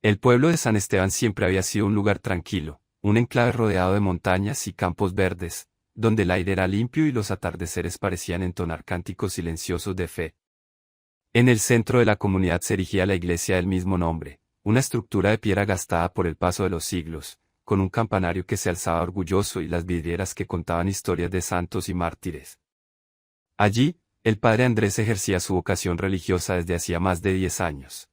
El pueblo de San Esteban siempre había sido un lugar tranquilo, un enclave rodeado de montañas y campos verdes, donde el aire era limpio y los atardeceres parecían entonar cánticos silenciosos de fe. En el centro de la comunidad se erigía la iglesia del mismo nombre, una estructura de piedra gastada por el paso de los siglos, con un campanario que se alzaba orgulloso y las vidrieras que contaban historias de santos y mártires. Allí, el padre Andrés ejercía su vocación religiosa desde hacía más de 10 años.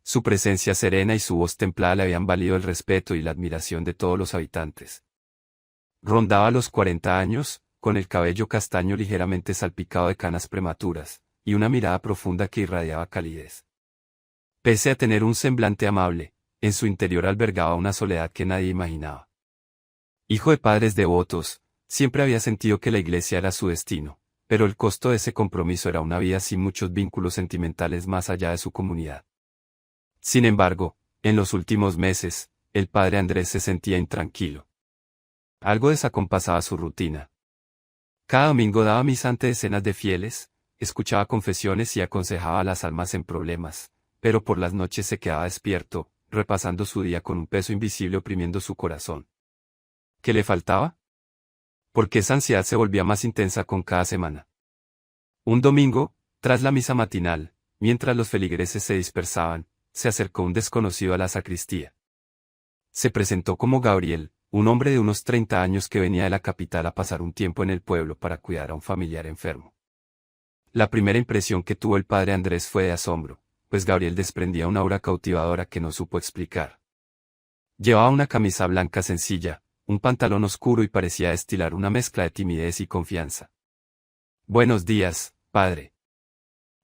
Su presencia serena y su voz templada le habían valido el respeto y la admiración de todos los habitantes. Rondaba los 40 años, con el cabello castaño ligeramente salpicado de canas prematuras, y una mirada profunda que irradiaba calidez. Pese a tener un semblante amable, en su interior albergaba una soledad que nadie imaginaba. Hijo de padres devotos, siempre había sentido que la iglesia era su destino, pero el costo de ese compromiso era una vida sin muchos vínculos sentimentales más allá de su comunidad. Sin embargo, en los últimos meses, el padre Andrés se sentía intranquilo. Algo desacompasaba su rutina. Cada domingo daba misa ante decenas de fieles, escuchaba confesiones y aconsejaba a las almas en problemas, pero por las noches se quedaba despierto, repasando su día con un peso invisible oprimiendo su corazón. ¿Qué le faltaba? Porque esa ansiedad se volvía más intensa con cada semana. Un domingo, tras la misa matinal, mientras los feligreses se dispersaban, se acercó un desconocido a la sacristía. Se presentó como Gabriel, un hombre de unos 30 años que venía de la capital a pasar un tiempo en el pueblo para cuidar a un familiar enfermo. La primera impresión que tuvo el padre Andrés fue de asombro, pues Gabriel desprendía una aura cautivadora que no supo explicar. Llevaba una camisa blanca sencilla, un pantalón oscuro y parecía destilar una mezcla de timidez y confianza. Buenos días, padre.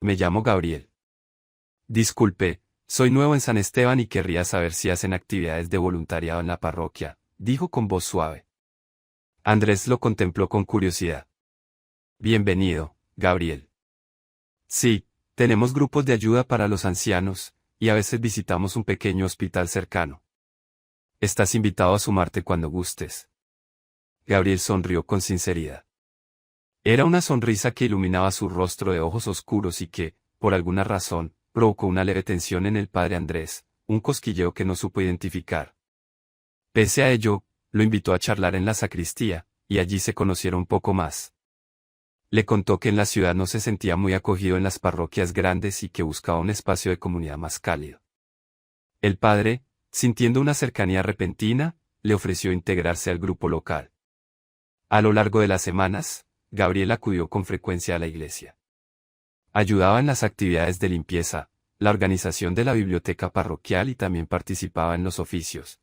Me llamo Gabriel. Disculpe, soy nuevo en San Esteban y querría saber si hacen actividades de voluntariado en la parroquia, dijo con voz suave. Andrés lo contempló con curiosidad. Bienvenido, Gabriel. Sí, tenemos grupos de ayuda para los ancianos, y a veces visitamos un pequeño hospital cercano. Estás invitado a sumarte cuando gustes. Gabriel sonrió con sinceridad. Era una sonrisa que iluminaba su rostro de ojos oscuros y que, por alguna razón, provocó una leve tensión en el padre Andrés, un cosquilleo que no supo identificar. Pese a ello, lo invitó a charlar en la sacristía, y allí se conocieron un poco más. Le contó que en la ciudad no se sentía muy acogido en las parroquias grandes y que buscaba un espacio de comunidad más cálido. El padre, sintiendo una cercanía repentina, le ofreció integrarse al grupo local. A lo largo de las semanas, Gabriel acudió con frecuencia a la iglesia. Ayudaba en las actividades de limpieza, la organización de la biblioteca parroquial y también participaba en los oficios.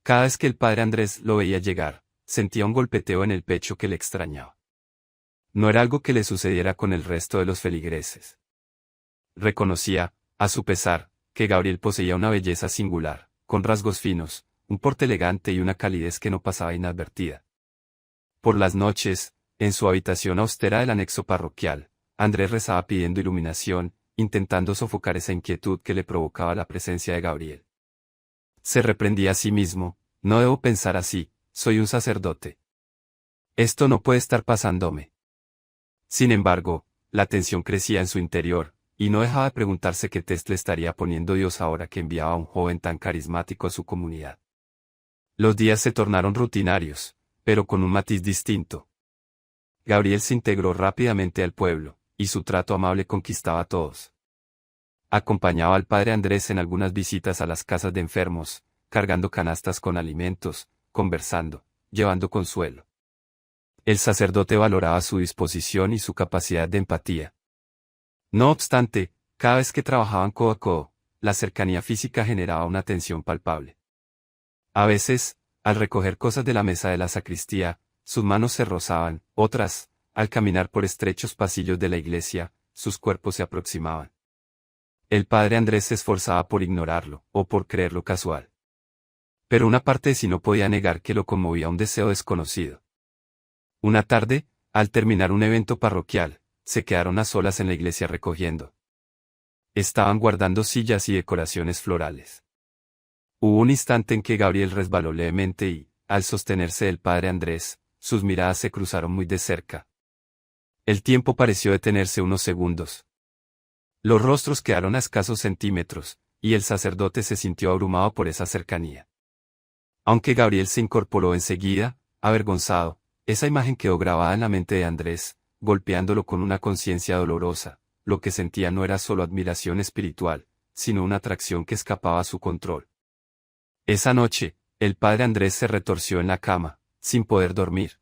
Cada vez que el padre Andrés lo veía llegar, sentía un golpeteo en el pecho que le extrañaba. No era algo que le sucediera con el resto de los feligreses. Reconocía, a su pesar, que Gabriel poseía una belleza singular, con rasgos finos, un porte elegante y una calidez que no pasaba inadvertida. Por las noches, en su habitación austera del anexo parroquial, Andrés rezaba pidiendo iluminación, intentando sofocar esa inquietud que le provocaba la presencia de Gabriel. Se reprendía a sí mismo, no debo pensar así, soy un sacerdote. Esto no puede estar pasándome. Sin embargo, la tensión crecía en su interior, y no dejaba de preguntarse qué test le estaría poniendo Dios ahora que enviaba a un joven tan carismático a su comunidad. Los días se tornaron rutinarios, pero con un matiz distinto. Gabriel se integró rápidamente al pueblo, y su trato amable conquistaba a todos. Acompañaba al padre Andrés en algunas visitas a las casas de enfermos, cargando canastas con alimentos, conversando, llevando consuelo. El sacerdote valoraba su disposición y su capacidad de empatía. No obstante, cada vez que trabajaban codo a codo, la cercanía física generaba una tensión palpable. A veces, al recoger cosas de la mesa de la sacristía, sus manos se rozaban, otras, al caminar por estrechos pasillos de la iglesia, sus cuerpos se aproximaban. El padre Andrés se esforzaba por ignorarlo, o por creerlo casual. Pero una parte de sí no podía negar que lo conmovía un deseo desconocido. Una tarde, al terminar un evento parroquial, se quedaron a solas en la iglesia recogiendo. Estaban guardando sillas y decoraciones florales. Hubo un instante en que Gabriel resbaló levemente y, al sostenerse del padre Andrés, sus miradas se cruzaron muy de cerca. El tiempo pareció detenerse unos segundos. Los rostros quedaron a escasos centímetros, y el sacerdote se sintió abrumado por esa cercanía. Aunque Gabriel se incorporó enseguida, avergonzado, esa imagen quedó grabada en la mente de Andrés, golpeándolo con una conciencia dolorosa. Lo que sentía no era solo admiración espiritual, sino una atracción que escapaba a su control. Esa noche, el padre Andrés se retorció en la cama, sin poder dormir.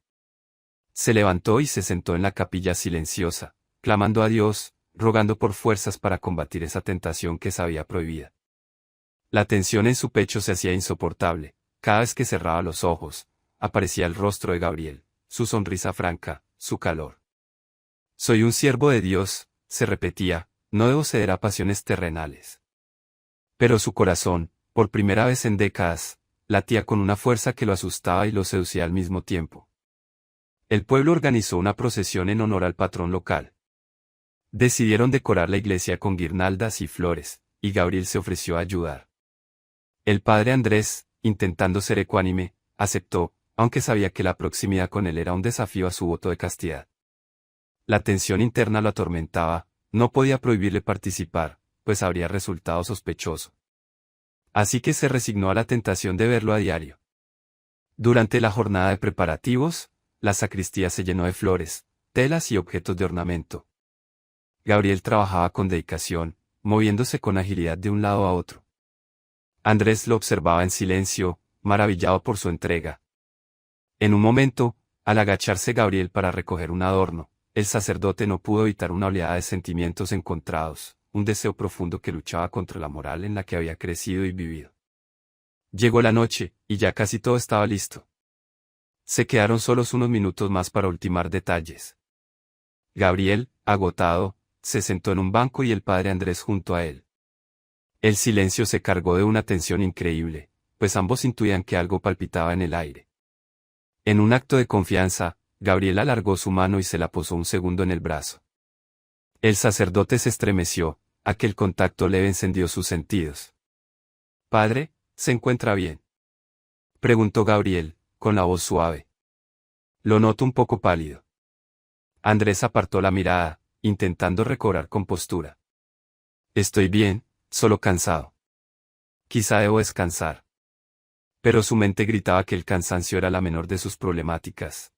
Se levantó y se sentó en la capilla silenciosa, clamando a Dios, rogando por fuerzas para combatir esa tentación que sabía prohibida. La tensión en su pecho se hacía insoportable. Cada vez que cerraba los ojos, aparecía el rostro de Gabriel, su sonrisa franca, su calor. Soy un siervo de Dios, se repetía, no debo ceder a pasiones terrenales. Pero su corazón, por primera vez en décadas, latía con una fuerza que lo asustaba y lo seducía al mismo tiempo. El pueblo organizó una procesión en honor al patrón local. Decidieron decorar la iglesia con guirnaldas y flores, y Gabriel se ofreció a ayudar. El padre Andrés, intentando ser ecuánime, aceptó, aunque sabía que la proximidad con él era un desafío a su voto de castidad. La tensión interna lo atormentaba, no podía prohibirle participar, pues habría resultado sospechoso. Así que se resignó a la tentación de verlo a diario. Durante la jornada de preparativos, la sacristía se llenó de flores, telas y objetos de ornamento. Gabriel trabajaba con dedicación, moviéndose con agilidad de un lado a otro. Andrés lo observaba en silencio, maravillado por su entrega. En un momento, al agacharse Gabriel para recoger un adorno, el sacerdote no pudo evitar una oleada de sentimientos encontrados, un deseo profundo que luchaba contra la moral en la que había crecido y vivido. Llegó la noche, y ya casi todo estaba listo. Se quedaron solos unos minutos más para ultimar detalles. Gabriel, agotado, se sentó en un banco y el padre Andrés junto a él. El silencio se cargó de una tensión increíble, pues ambos intuían que algo palpitaba en el aire. En un acto de confianza, Gabriel alargó su mano y se la posó un segundo en el brazo. El sacerdote se estremeció, aquel contacto leve encendió sus sentidos. «Padre, ¿se encuentra bien?», preguntó Gabriel, con la voz suave. «Lo noto un poco pálido». Andrés apartó la mirada, intentando recobrar compostura. «Estoy bien, solo cansado. Quizá debo descansar». Pero su mente gritaba que el cansancio era la menor de sus problemáticas.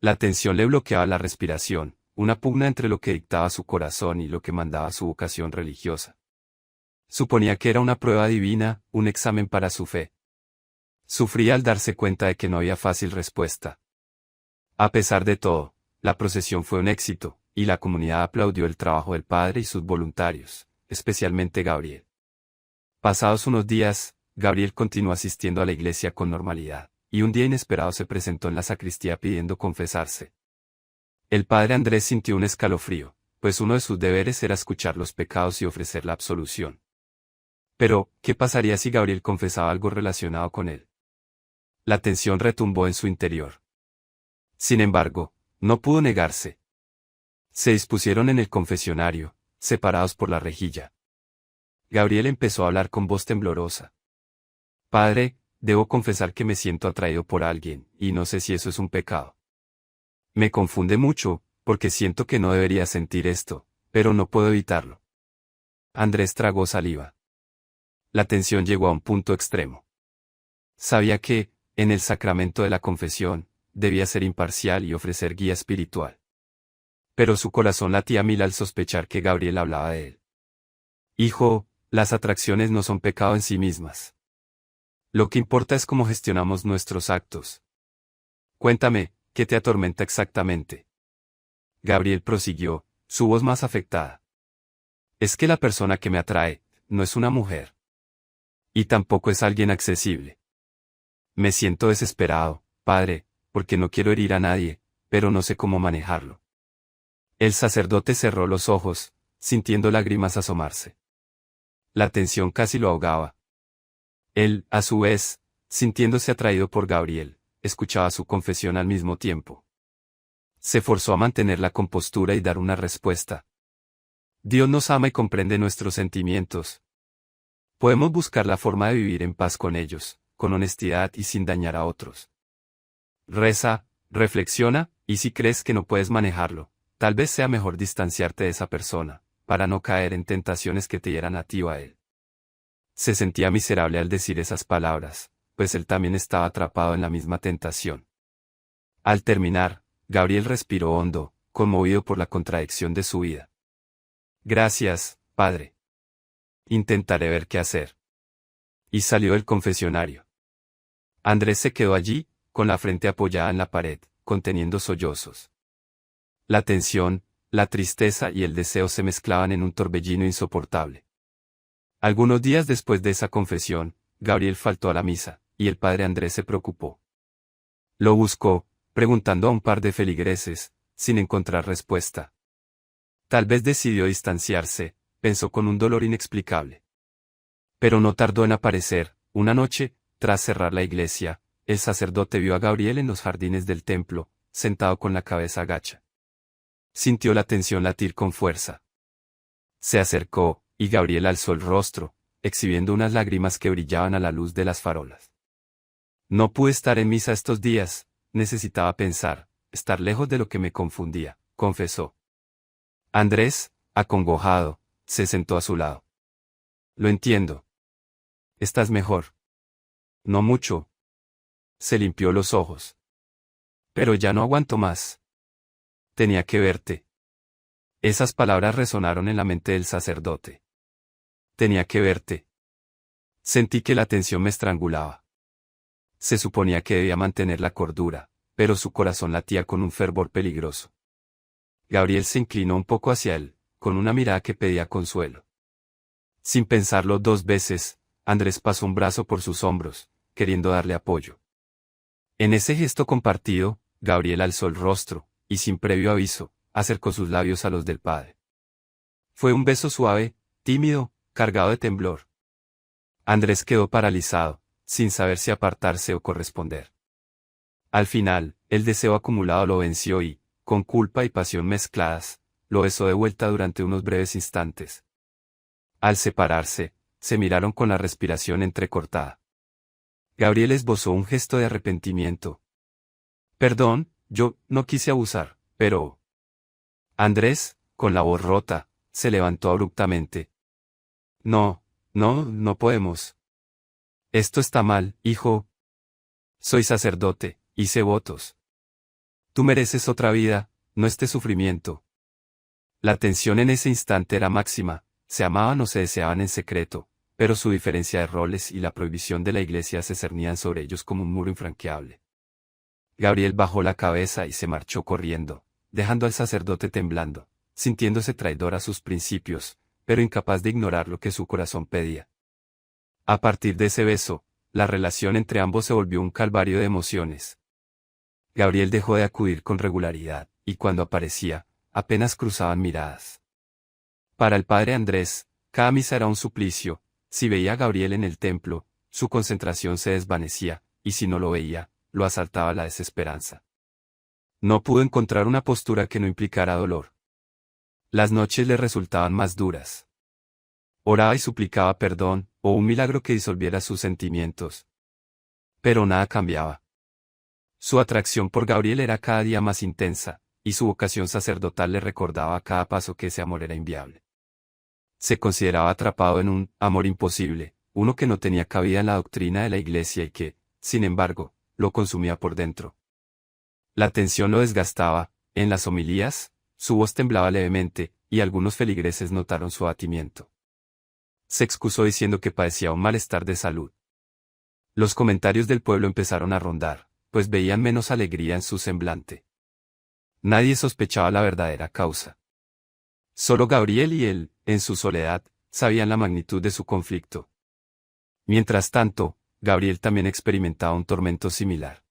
La tensión le bloqueaba la respiración, una pugna entre lo que dictaba su corazón y lo que mandaba su vocación religiosa. Suponía que era una prueba divina, un examen para su fe. Sufría al darse cuenta de que no había fácil respuesta. A pesar de todo, la procesión fue un éxito, y la comunidad aplaudió el trabajo del padre y sus voluntarios, especialmente Gabriel. Pasados unos días, Gabriel continuó asistiendo a la iglesia con normalidad, y un día inesperado se presentó en la sacristía pidiendo confesarse. El padre Andrés sintió un escalofrío, pues uno de sus deberes era escuchar los pecados y ofrecer la absolución. Pero, ¿qué pasaría si Gabriel confesaba algo relacionado con él? La tensión retumbó en su interior. Sin embargo, no pudo negarse. Se dispusieron en el confesionario, separados por la rejilla. Gabriel empezó a hablar con voz temblorosa. «Padre, debo confesar que me siento atraído por alguien, y no sé si eso es un pecado. Me confunde mucho, porque siento que no debería sentir esto, pero no puedo evitarlo». Andrés tragó saliva. La tensión llegó a un punto extremo. Sabía que, en el sacramento de la confesión, debía ser imparcial y ofrecer guía espiritual. Pero su corazón latía a mil al sospechar que Gabriel hablaba de él. «Hijo, las atracciones no son pecado en sí mismas. Lo que importa es cómo gestionamos nuestros actos. Cuéntame, ¿qué te atormenta exactamente?». Gabriel prosiguió, su voz más afectada. «Es que la persona que me atrae, no es una mujer. Y tampoco es alguien accesible. Me siento desesperado, padre, porque no quiero herir a nadie, pero no sé cómo manejarlo». El sacerdote cerró los ojos, sintiendo lágrimas asomarse. La tensión casi lo ahogaba. Él, a su vez, sintiéndose atraído por Gabriel, escuchaba su confesión al mismo tiempo. Se forzó a mantener la compostura y dar una respuesta. «Dios nos ama y comprende nuestros sentimientos. Podemos buscar la forma de vivir en paz con ellos, con honestidad y sin dañar a otros. Reza, reflexiona, y si crees que no puedes manejarlo, tal vez sea mejor distanciarte de esa persona, para no caer en tentaciones que te hieran a ti o a él». Se sentía miserable al decir esas palabras, pues él también estaba atrapado en la misma tentación. Al terminar, Gabriel respiró hondo, conmovido por la contradicción de su vida. Gracias, padre. Intentaré ver qué hacer. Y salió del confesionario. Andrés se quedó allí, con la frente apoyada en la pared, conteniendo sollozos. La tensión, la tristeza y el deseo se mezclaban en un torbellino insoportable. Algunos días después de esa confesión, Gabriel faltó a la misa, y el padre Andrés se preocupó. Lo buscó, preguntando a un par de feligreses, sin encontrar respuesta. Tal vez decidió distanciarse, pensó con un dolor inexplicable. Pero no tardó en aparecer. Una noche, tras cerrar la iglesia, el sacerdote vio a Gabriel en los jardines del templo, sentado con la cabeza agacha. Sintió la tensión latir con fuerza. Se acercó, y Gabriel alzó el rostro, exhibiendo unas lágrimas que brillaban a la luz de las farolas. No pude estar en misa estos días, necesitaba pensar, estar lejos de lo que me confundía, confesó. Andrés, acongojado, se sentó a su lado. Lo entiendo. ¿Estás mejor? No mucho. Se limpió los ojos. Pero ya no aguanto más. Tenía que verte. Esas palabras resonaron en la mente del sacerdote. Tenía que verte. Sentí que la tensión me estrangulaba. Se suponía que debía mantener la cordura, pero su corazón latía con un fervor peligroso. Gabriel se inclinó un poco hacia él, con una mirada que pedía consuelo. Sin pensarlo dos veces, Andrés pasó un brazo por sus hombros, queriendo darle apoyo. En ese gesto compartido, Gabriel alzó el rostro, y sin previo aviso, acercó sus labios a los del padre. Fue un beso suave, tímido, cargado de temblor. Andrés quedó paralizado, sin saber si apartarse o corresponder. Al final, el deseo acumulado lo venció y, con culpa y pasión mezcladas, lo besó de vuelta durante unos breves instantes. Al separarse, se miraron con la respiración entrecortada. Gabriel esbozó un gesto de arrepentimiento. Perdón, yo no quise abusar, pero... Andrés, con la voz rota, se levantó abruptamente. No podemos. Esto está mal, hijo. Soy sacerdote, hice votos. Tú mereces otra vida, no este sufrimiento. La tensión en ese instante era máxima, se amaban o se deseaban en secreto, pero su diferencia de roles y la prohibición de la iglesia se cernían sobre ellos como un muro infranqueable. Gabriel bajó la cabeza y se marchó corriendo, dejando al sacerdote temblando, sintiéndose traidor a sus principios, pero incapaz de ignorar lo que su corazón pedía. A partir de ese beso, la relación entre ambos se volvió un calvario de emociones. Gabriel dejó de acudir con regularidad, y cuando aparecía, apenas cruzaban miradas. Para el padre Andrés, cada misa era un suplicio. Si veía a Gabriel en el templo, su concentración se desvanecía, y si no lo veía, lo asaltaba la desesperanza. No pudo encontrar una postura que no implicara dolor. Las noches le resultaban más duras. Oraba y suplicaba perdón, o un milagro que disolviera sus sentimientos. Pero nada cambiaba. Su atracción por Gabriel era cada día más intensa, y su vocación sacerdotal le recordaba a cada paso que ese amor era inviable. Se consideraba atrapado en un amor imposible, uno que no tenía cabida en la doctrina de la Iglesia y que, sin embargo, lo consumía por dentro. La tensión lo desgastaba. En las homilías, su voz temblaba levemente, y algunos feligreses notaron su abatimiento. Se excusó diciendo que padecía un malestar de salud. Los comentarios del pueblo empezaron a rondar, pues veían menos alegría en su semblante. Nadie sospechaba la verdadera causa. Solo Gabriel y él, en su soledad, sabían la magnitud de su conflicto. Mientras tanto, Gabriel también experimentaba un tormento similar.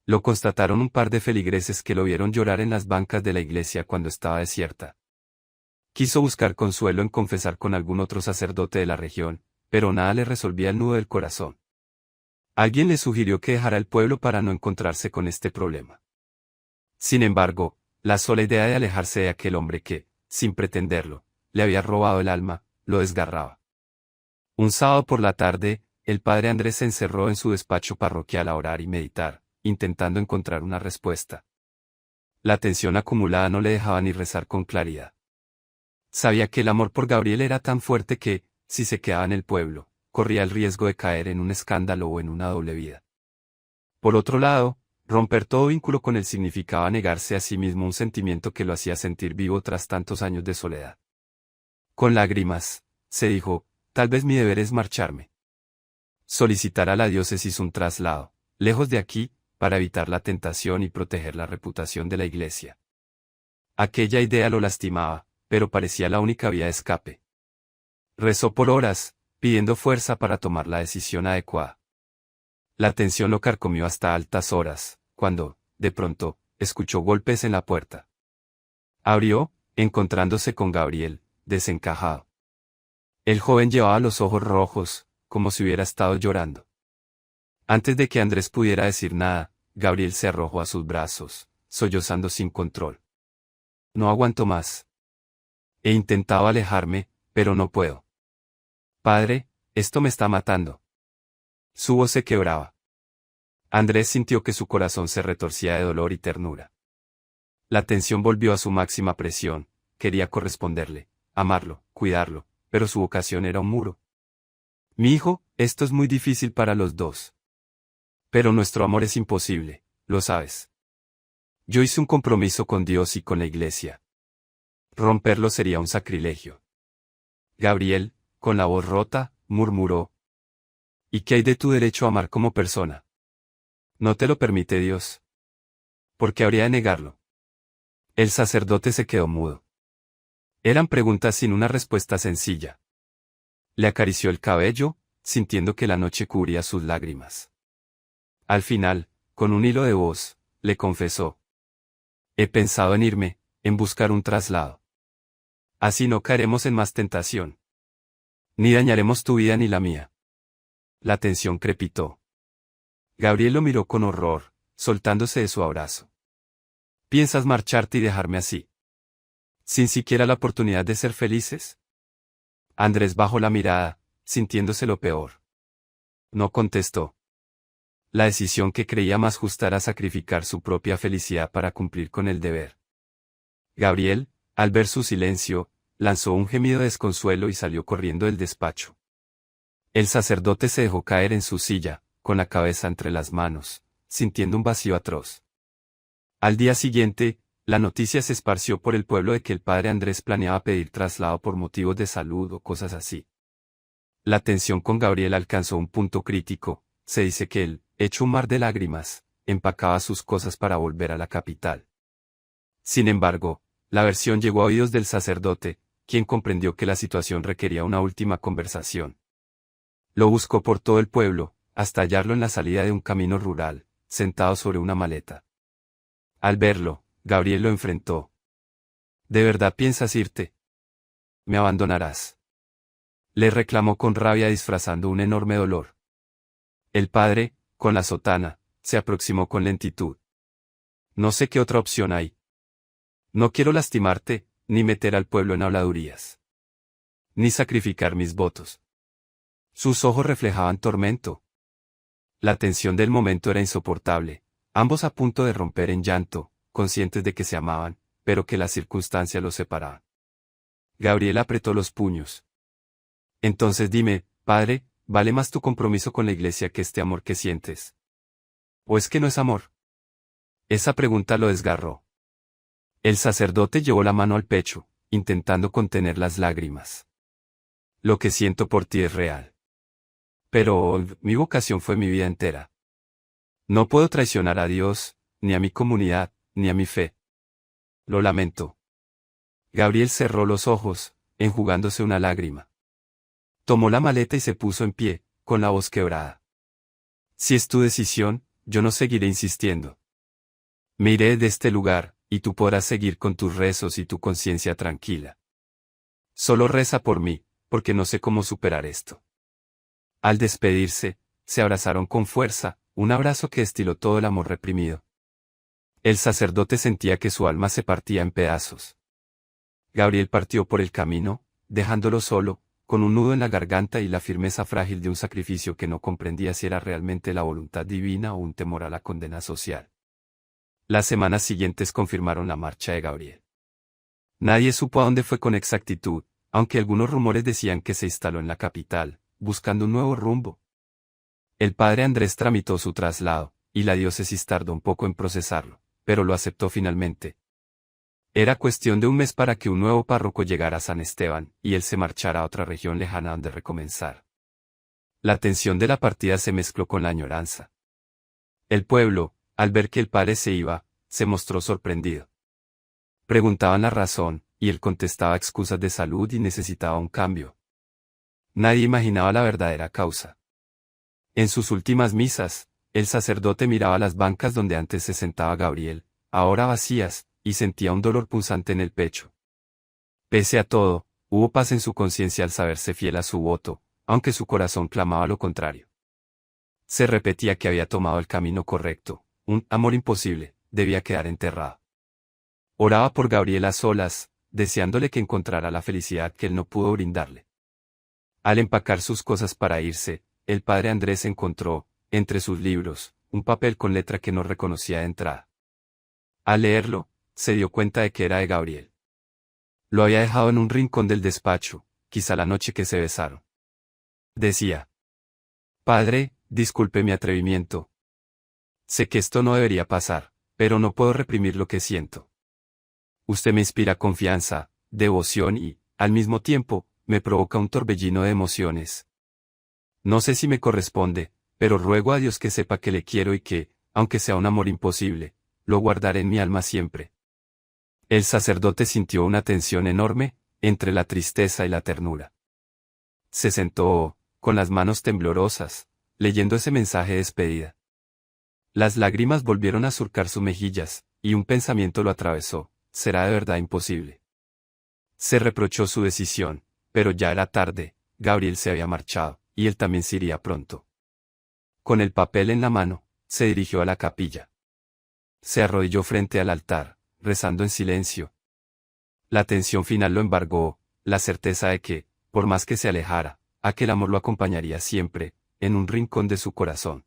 Lo constataron un par de feligreses que lo vieron llorar en las bancas de la iglesia cuando estaba desierta. Quiso buscar consuelo en confesar con algún otro sacerdote de la región, pero nada le resolvía el nudo del corazón. Alguien le sugirió que dejara el pueblo para no encontrarse con este problema. Sin embargo, la sola idea de alejarse de aquel hombre que, sin pretenderlo, le había robado el alma, lo desgarraba. Un sábado por la tarde, el padre Andrés se encerró en su despacho parroquial a orar y meditar, intentando encontrar una respuesta. La tensión acumulada no le dejaba ni rezar con claridad. Sabía que el amor por Gabriel era tan fuerte que, si se quedaba en el pueblo, corría el riesgo de caer en un escándalo o en una doble vida. Por otro lado, romper todo vínculo con él significaba negarse a sí mismo un sentimiento que lo hacía sentir vivo tras tantos años de soledad. Con lágrimas, se dijo, tal vez mi deber es marcharme. Solicitar a la diócesis un traslado, lejos de aquí, para evitar la tentación y proteger la reputación de la Iglesia. Aquella idea lo lastimaba, pero parecía la única vía de escape. Rezó por horas, pidiendo fuerza para tomar la decisión adecuada. La tensión lo carcomió hasta altas horas, cuando, de pronto, escuchó golpes en la puerta. Abrió, encontrándose con Gabriel, desencajado. El joven llevaba los ojos rojos, como si hubiera estado llorando. Antes de que Andrés pudiera decir nada, Gabriel se arrojó a sus brazos, sollozando sin control. No aguanto más. He intentado alejarme, pero no puedo. Padre, esto me está matando. Su voz se quebraba. Andrés sintió que su corazón se retorcía de dolor y ternura. La tensión volvió a su máxima presión, quería corresponderle, amarlo, cuidarlo, pero su vocación era un muro. Mi hijo, esto es muy difícil para los dos. Pero nuestro amor es imposible, lo sabes. Yo hice un compromiso con Dios y con la Iglesia. Romperlo sería un sacrilegio. Gabriel, con la voz rota, murmuró. ¿Y qué hay de tu derecho a amar como persona? No te lo permite Dios. ¿Por qué habría de negarlo? El sacerdote se quedó mudo. Eran preguntas sin una respuesta sencilla. Le acarició el cabello, sintiendo que la noche cubría sus lágrimas. Al final, con un hilo de voz, le confesó. He pensado en irme, en buscar un traslado. Así no caeremos en más tentación. Ni dañaremos tu vida ni la mía. La tensión crepitó. Gabriel lo miró con horror, soltándose de su abrazo. ¿Piensas marcharte y dejarme así? ¿Sin siquiera la oportunidad de ser felices? Andrés bajó la mirada, sintiéndose lo peor. No contestó. La decisión que creía más justa era sacrificar su propia felicidad para cumplir con el deber. Gabriel, al ver su silencio, lanzó un gemido de desconsuelo y salió corriendo del despacho. El sacerdote se dejó caer en su silla, con la cabeza entre las manos, sintiendo un vacío atroz. Al día siguiente, la noticia se esparció por el pueblo de que el padre Andrés planeaba pedir traslado por motivos de salud o cosas así. La tensión con Gabriel alcanzó un punto crítico, se dice que él, hecho un mar de lágrimas, empacaba sus cosas para volver a la capital. Sin embargo, la versión llegó a oídos del sacerdote, quien comprendió que la situación requería una última conversación. Lo buscó por todo el pueblo, hasta hallarlo en la salida de un camino rural, sentado sobre una maleta. Al verlo, Gabriel lo enfrentó. ¿De verdad piensas irte? ¿Me abandonarás? Le reclamó con rabia disfrazando un enorme dolor. El padre, con la sotana, se aproximó con lentitud. No sé qué otra opción hay. No quiero lastimarte, ni meter al pueblo en habladurías. Ni sacrificar mis votos. Sus ojos reflejaban tormento. La tensión del momento era insoportable, ambos a punto de romper en llanto, conscientes de que se amaban, pero que la circunstancia los separaba. Gabriel apretó los puños. Entonces dime, padre, ¿vale más tu compromiso con la Iglesia que este amor que sientes? ¿O es que no es amor? Esa pregunta lo desgarró. El sacerdote llevó la mano al pecho, intentando contener las lágrimas. Lo que siento por ti es real. Pero mi vocación fue mi vida entera. No puedo traicionar a Dios, ni a mi comunidad, ni a mi fe. Lo lamento. Gabriel cerró los ojos, enjugándose una lágrima. Tomó la maleta y se puso en pie, con la voz quebrada. Si es tu decisión, yo no seguiré insistiendo. Me iré de este lugar, y tú podrás seguir con tus rezos y tu conciencia tranquila. Solo reza por mí, porque no sé cómo superar esto. Al despedirse, se abrazaron con fuerza, un abrazo que destiló todo el amor reprimido. El sacerdote sentía que su alma se partía en pedazos. Gabriel partió por el camino, dejándolo solo, con un nudo en la garganta y la firmeza frágil de un sacrificio que no comprendía si era realmente la voluntad divina o un temor a la condena social. Las semanas siguientes confirmaron la marcha de Gabriel. Nadie supo a dónde fue con exactitud, aunque algunos rumores decían que se instaló en la capital, buscando un nuevo rumbo. El padre Andrés tramitó su traslado, y la diócesis tardó un poco en procesarlo, pero lo aceptó finalmente. Era cuestión de un mes para que un nuevo párroco llegara a San Esteban, y él se marchara a otra región lejana donde recomenzar. La tensión de la partida se mezcló con la añoranza. El pueblo, al ver que el padre se iba, se mostró sorprendido. Preguntaban la razón, y él contestaba excusas de salud y necesitaba un cambio. Nadie imaginaba la verdadera causa. En sus últimas misas, el sacerdote miraba las bancas donde antes se sentaba Gabriel, ahora vacías, y sentía un dolor punzante en el pecho. Pese a todo, hubo paz en su conciencia al saberse fiel a su voto, aunque su corazón clamaba lo contrario. Se repetía que había tomado el camino correcto, un amor imposible, debía quedar enterrado. Oraba por Gabriel a solas, deseándole que encontrara la felicidad que él no pudo brindarle. Al empacar sus cosas para irse, el padre Andrés encontró, entre sus libros, un papel con letra que no reconocía de entrada. Al leerlo, se dio cuenta de que era de Gabriel. Lo había dejado en un rincón del despacho, quizá la noche que se besaron. Decía: Padre, disculpe mi atrevimiento. Sé que esto no debería pasar, pero no puedo reprimir lo que siento. Usted me inspira confianza, devoción y, al mismo tiempo, me provoca un torbellino de emociones. No sé si me corresponde, pero ruego a Dios que sepa que le quiero y que, aunque sea un amor imposible, lo guardaré en mi alma siempre. El sacerdote sintió una tensión enorme, entre la tristeza y la ternura. Se sentó, con las manos temblorosas, leyendo ese mensaje de despedida. Las lágrimas volvieron a surcar sus mejillas, y un pensamiento lo atravesó: será de verdad imposible. Se reprochó su decisión, pero ya era tarde, Gabriel se había marchado, y él también se iría pronto. Con el papel en la mano, se dirigió a la capilla. Se arrodilló frente al altar, rezando en silencio. La tensión final lo embargó, la certeza de que, por más que se alejara, aquel amor lo acompañaría siempre, en un rincón de su corazón.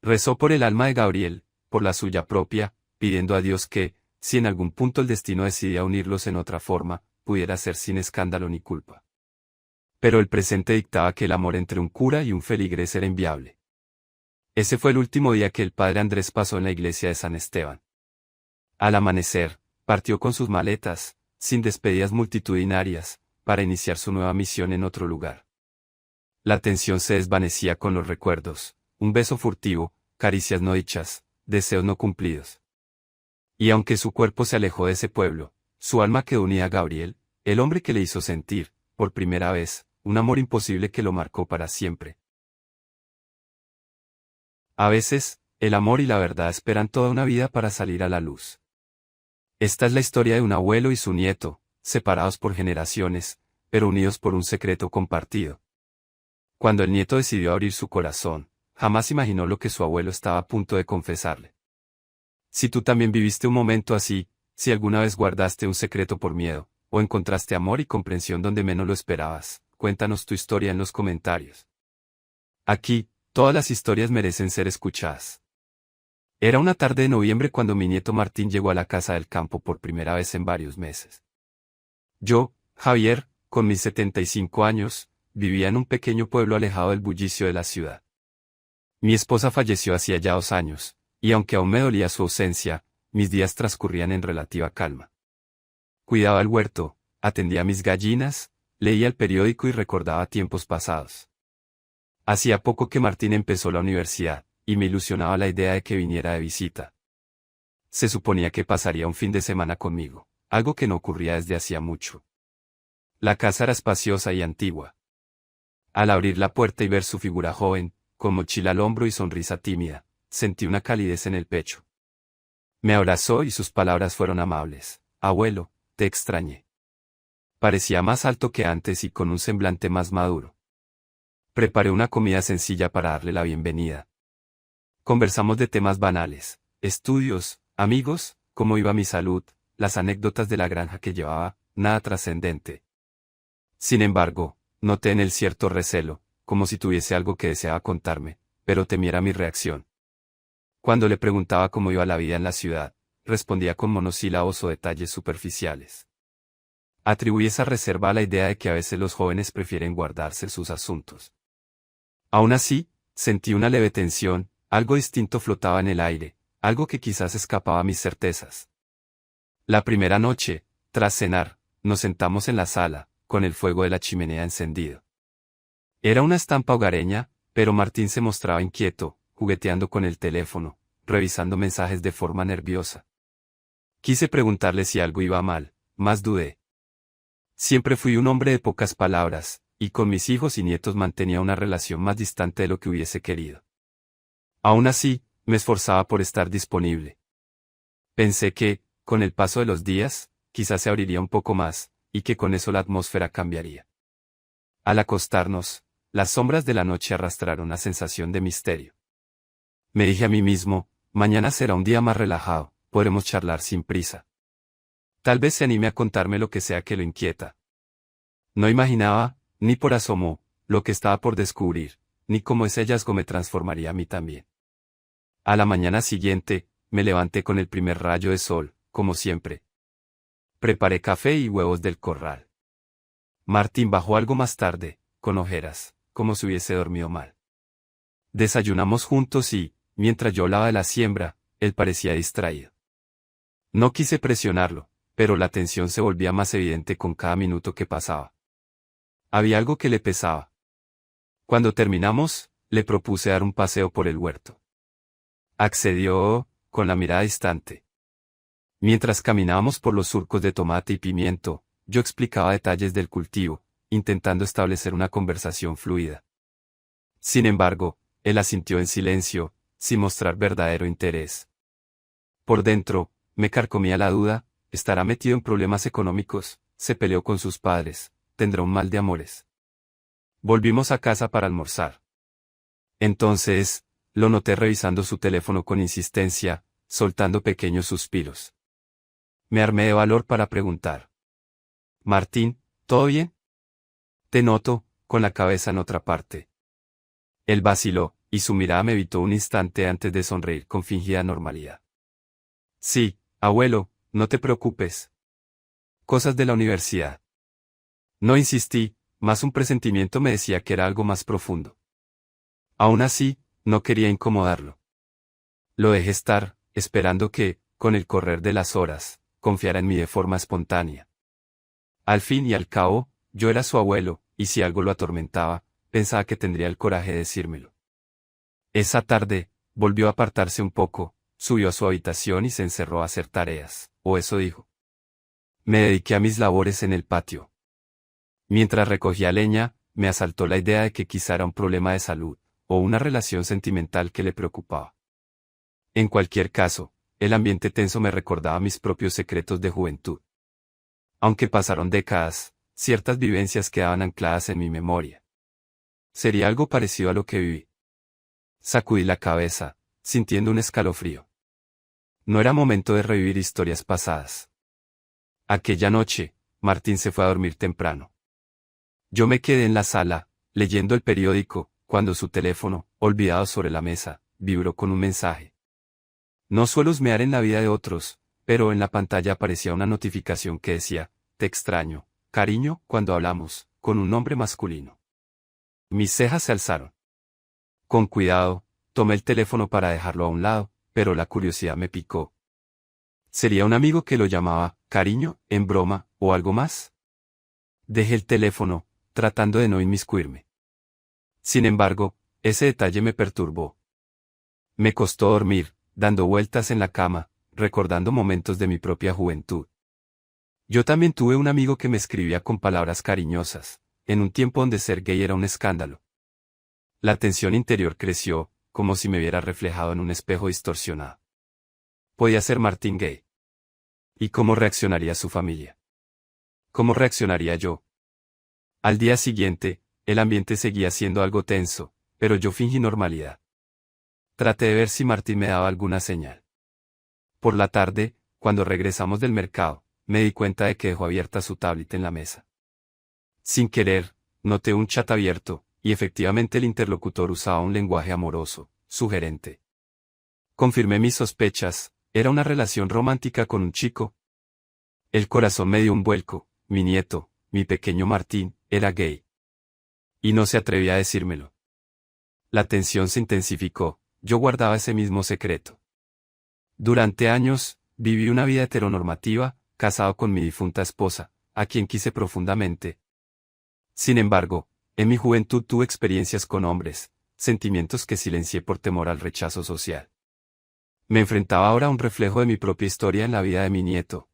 Rezó por el alma de Gabriel, por la suya propia, pidiendo a Dios que, si en algún punto el destino decidía unirlos en otra forma, pudiera ser sin escándalo ni culpa. Pero el presente dictaba que el amor entre un cura y un feligrés era inviable. Ese fue el último día que el padre Andrés pasó en la iglesia de San Esteban. Al amanecer, partió con sus maletas, sin despedidas multitudinarias, para iniciar su nueva misión en otro lugar. La tensión se desvanecía con los recuerdos, un beso furtivo, caricias no dichas, deseos no cumplidos. Y aunque su cuerpo se alejó de ese pueblo, su alma quedó unida a Gabriel, el hombre que le hizo sentir, por primera vez, un amor imposible que lo marcó para siempre. A veces, el amor y la verdad esperan toda una vida para salir a la luz. Esta es la historia de un abuelo y su nieto, separados por generaciones, pero unidos por un secreto compartido. Cuando el nieto decidió abrir su corazón, jamás imaginó lo que su abuelo estaba a punto de confesarle. Si tú también viviste un momento así, si alguna vez guardaste un secreto por miedo, o encontraste amor y comprensión donde menos lo esperabas, cuéntanos tu historia en los comentarios. Aquí, todas las historias merecen ser escuchadas. Era una tarde de noviembre cuando mi nieto Martín llegó a la casa del campo por primera vez en varios meses. Yo, Javier, con mis 75 años, vivía en un pequeño pueblo alejado del bullicio de la ciudad. Mi esposa falleció hacía ya 2 años, y aunque aún me dolía su ausencia, mis días transcurrían en relativa calma. Cuidaba el huerto, atendía a mis gallinas, leía el periódico y recordaba tiempos pasados. Hacía poco que Martín empezó la universidad, y me ilusionaba la idea de que viniera de visita. Se suponía que pasaría un fin de semana conmigo, algo que no ocurría desde hacía mucho. La casa era espaciosa y antigua. Al abrir la puerta y ver su figura joven, con mochila al hombro y sonrisa tímida, sentí una calidez en el pecho. Me abrazó y sus palabras fueron amables. Abuelo, te extrañé. Parecía más alto que antes y con un semblante más maduro. Preparé una comida sencilla para darle la bienvenida. Conversamos de temas banales, estudios, amigos, cómo iba mi salud, las anécdotas de la granja que llevaba, nada trascendente. Sin embargo, noté en él cierto recelo, como si tuviese algo que deseaba contarme, pero temiera mi reacción. Cuando le preguntaba cómo iba la vida en la ciudad, respondía con monosílabos o detalles superficiales. Atribuí esa reserva a la idea de que a veces los jóvenes prefieren guardarse sus asuntos. Aún así, sentí una leve tensión, algo distinto flotaba en el aire, algo que quizás escapaba a mis certezas. La primera noche, tras cenar, nos sentamos en la sala, con el fuego de la chimenea encendido. Era una estampa hogareña, pero Martín se mostraba inquieto, jugueteando con el teléfono, revisando mensajes de forma nerviosa. Quise preguntarle si algo iba mal, mas dudé. Siempre fui un hombre de pocas palabras, y con mis hijos y nietos mantenía una relación más distante de lo que hubiese querido. Aún así, me esforzaba por estar disponible. Pensé que, con el paso de los días, quizás se abriría un poco más, y que con eso la atmósfera cambiaría. Al acostarnos, las sombras de la noche arrastraron una sensación de misterio. Me dije a mí mismo, mañana será un día más relajado, podremos charlar sin prisa. Tal vez se anime a contarme lo que sea que lo inquieta. No imaginaba, ni por asomo, lo que estaba por descubrir, ni cómo ese hallazgo me transformaría a mí también. A la mañana siguiente, me levanté con el primer rayo de sol, como siempre. Preparé café y huevos del corral. Martín bajó algo más tarde, con ojeras, como si hubiese dormido mal. Desayunamos juntos y, mientras yo hablaba de la siembra, él parecía distraído. No quise presionarlo, pero la tensión se volvía más evidente con cada minuto que pasaba. Había algo que le pesaba. Cuando terminamos, le propuse dar un paseo por el huerto. Accedió, con la mirada distante. Mientras caminábamos por los surcos de tomate y pimiento, yo explicaba detalles del cultivo, intentando establecer una conversación fluida. Sin embargo, él asintió en silencio, sin mostrar verdadero interés. Por dentro, me carcomía la duda, ¿estará metido en problemas económicos? ¿Se peleó con sus padres? ¿Tendrá un mal de amores? Volvimos a casa para almorzar. Entonces, lo noté revisando su teléfono con insistencia, soltando pequeños suspiros. Me armé de valor para preguntar. Martín, ¿todo bien? Te noto, con la cabeza en otra parte. Él vaciló, y su mirada me evitó un instante antes de sonreír con fingida normalidad. Sí, abuelo, no te preocupes. Cosas de la universidad. No insistí, mas un presentimiento me decía que era algo más profundo. Aún así, no quería incomodarlo. Lo dejé estar, esperando que, con el correr de las horas, confiara en mí de forma espontánea. Al fin y al cabo, yo era su abuelo, y si algo lo atormentaba, pensaba que tendría el coraje de decírmelo. Esa tarde, volvió a apartarse un poco, subió a su habitación y se encerró a hacer tareas, o eso dijo. Me dediqué a mis labores en el patio. Mientras recogía leña, me asaltó la idea de que quizá era un problema de salud, o una relación sentimental que le preocupaba. En cualquier caso, el ambiente tenso me recordaba mis propios secretos de juventud. Aunque pasaron décadas, ciertas vivencias quedaban ancladas en mi memoria. Sería algo parecido a lo que viví. Sacudí la cabeza, sintiendo un escalofrío. No era momento de revivir historias pasadas. Aquella noche, Martín se fue a dormir temprano. Yo me quedé en la sala, leyendo el periódico, cuando su teléfono, olvidado sobre la mesa, vibró con un mensaje. No suelo husmear en la vida de otros, pero en la pantalla aparecía una notificación que decía, te extraño, cariño, cuando hablamos, con un nombre masculino. Mis cejas se alzaron. Con cuidado, tomé el teléfono para dejarlo a un lado, pero la curiosidad me picó. ¿Sería un amigo que lo llamaba, cariño, en broma, o algo más? Dejé el teléfono, tratando de no inmiscuirme. Sin embargo, ese detalle me perturbó. Me costó dormir, dando vueltas en la cama, recordando momentos de mi propia juventud. Yo también tuve un amigo que me escribía con palabras cariñosas, en un tiempo donde ser gay era un escándalo. La tensión interior creció, como si me viera reflejado en un espejo distorsionado. Podía ser Martín gay. ¿Y cómo reaccionaría su familia? ¿Cómo reaccionaría yo? Al día siguiente, el ambiente seguía siendo algo tenso, pero yo fingí normalidad. Traté de ver si Martín me daba alguna señal. Por la tarde, cuando regresamos del mercado, me di cuenta de que dejó abierta su tablet en la mesa. Sin querer, noté un chat abierto, y efectivamente el interlocutor usaba un lenguaje amoroso, sugerente. Confirmé mis sospechas, era una relación romántica con un chico. El corazón me dio un vuelco, mi nieto, mi pequeño Martín, era gay. Y no se atrevía a decírmelo. La tensión se intensificó, yo guardaba ese mismo secreto. Durante años, viví una vida heteronormativa, casado con mi difunta esposa, a quien quise profundamente. Sin embargo, en mi juventud tuve experiencias con hombres, sentimientos que silencié por temor al rechazo social. Me enfrentaba ahora a un reflejo de mi propia historia en la vida de mi nieto.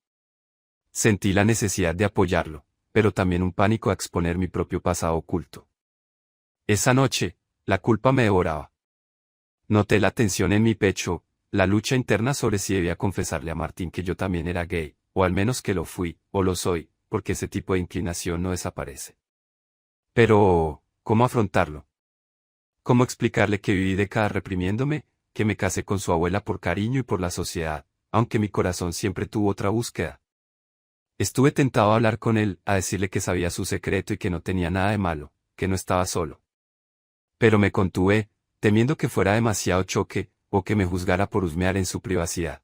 Sentí la necesidad de apoyarlo, pero también un pánico a exponer mi propio pasado oculto. Esa noche, la culpa me devoraba. Noté la tensión en mi pecho, la lucha interna sobre si debía confesarle a Martín que yo también era gay, o al menos que lo fui, o lo soy, porque ese tipo de inclinación no desaparece. Pero, ¿cómo afrontarlo? ¿Cómo explicarle que viví décadas reprimiéndome, que me casé con su abuela por cariño y por la sociedad, aunque mi corazón siempre tuvo otra búsqueda? Estuve tentado a hablar con él, a decirle que sabía su secreto y que no tenía nada de malo, que no estaba solo. Pero me contuve, temiendo que fuera demasiado choque, o que me juzgara por husmear en su privacidad.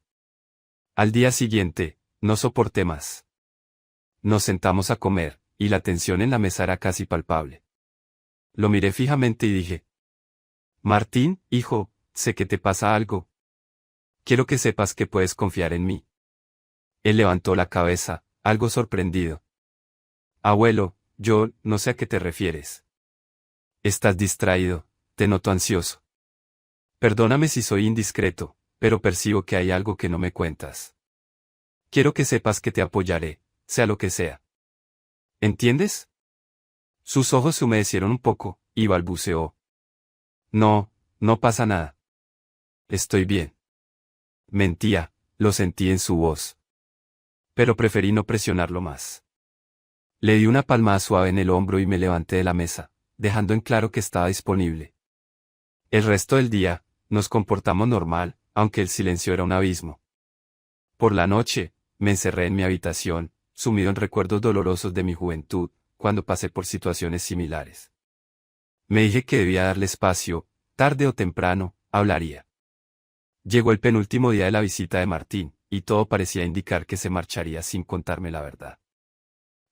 Al día siguiente, no soporté más. Nos sentamos a comer, y la tensión en la mesa era casi palpable. Lo miré fijamente y dije: Martín, hijo, sé que te pasa algo. Quiero que sepas que puedes confiar en mí. Él levantó la cabeza, algo sorprendido. Abuelo, yo no sé a qué te refieres. Estás distraído, te noto ansioso. Perdóname si soy indiscreto, pero percibo que hay algo que no me cuentas. Quiero que sepas que te apoyaré, sea lo que sea. ¿Entiendes? Sus ojos se humedecieron un poco, y balbuceó: No, no pasa nada. Estoy bien. Mentía, lo sentí en su voz. Pero preferí no presionarlo más. Le di una palmada suave en el hombro y me levanté de la mesa, dejando en claro que estaba disponible. El resto del día, nos comportamos normal, aunque el silencio era un abismo. Por la noche, me encerré en mi habitación, sumido en recuerdos dolorosos de mi juventud, cuando pasé por situaciones similares. Me dije que debía darle espacio, tarde o temprano, hablaría. Llegó el penúltimo día de la visita de Martín, y todo parecía indicar que se marcharía sin contarme la verdad.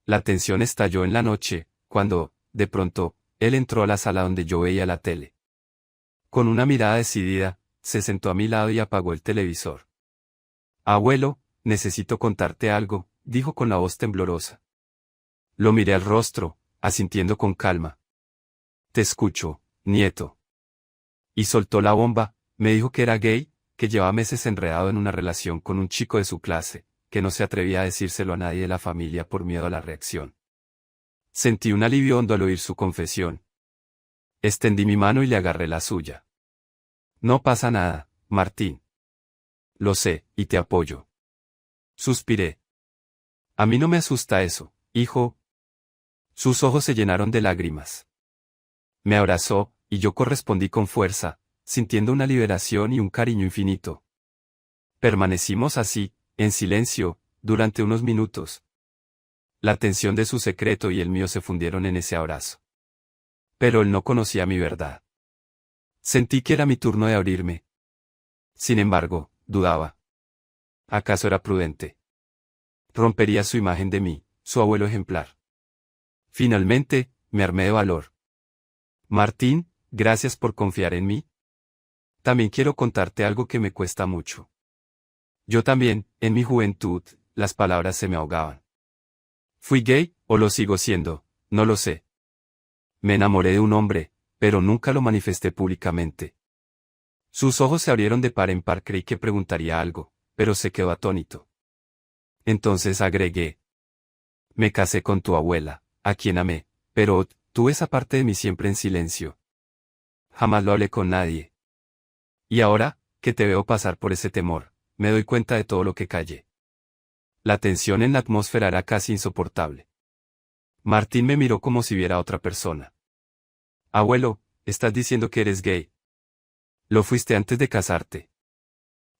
La tensión estalló en la noche, cuando, de pronto, él entró a la sala donde yo veía la tele. Con una mirada decidida, se sentó a mi lado y apagó el televisor. Abuelo, necesito contarte algo, dijo con la voz temblorosa. Lo miré al rostro, asintiendo con calma. Te escucho, nieto. Y soltó la bomba, me dijo que era gay, que llevaba meses enredado en una relación con un chico de su clase, que no se atrevía a decírselo a nadie de la familia por miedo a la reacción. Sentí un alivio hondo al oír su confesión. Extendí mi mano y le agarré la suya. No pasa nada, Martín. Lo sé, y te apoyo. Suspiré. A mí no me asusta eso, hijo. Sus ojos se llenaron de lágrimas. Me abrazó, y yo correspondí con fuerza, sintiendo una liberación y un cariño infinito. Permanecimos así, en silencio, durante unos minutos. La tensión de su secreto y el mío se fundieron en ese abrazo. Pero él no conocía mi verdad. Sentí que era mi turno de abrirme. Sin embargo, dudaba. ¿Acaso era prudente? Rompería su imagen de mí, su abuelo ejemplar. Finalmente, me armé de valor. Martín, gracias por confiar en mí. También quiero contarte algo que me cuesta mucho. Yo también, en mi juventud, las palabras se me ahogaban. ¿Fui gay, o lo sigo siendo? No lo sé. Me enamoré de un hombre, pero nunca lo manifesté públicamente. Sus ojos se abrieron de par en par, creí que preguntaría algo, pero se quedó atónito. Entonces agregué: me casé con tu abuela, a quien amé, pero tuve esa parte de mí siempre en silencio. Jamás lo hablé con nadie. Y ahora, que te veo pasar por ese temor, me doy cuenta de todo lo que callé. La tensión en la atmósfera era casi insoportable. Martín me miró como si viera a otra persona. Abuelo, estás diciendo que eres gay. Lo fuiste antes de casarte.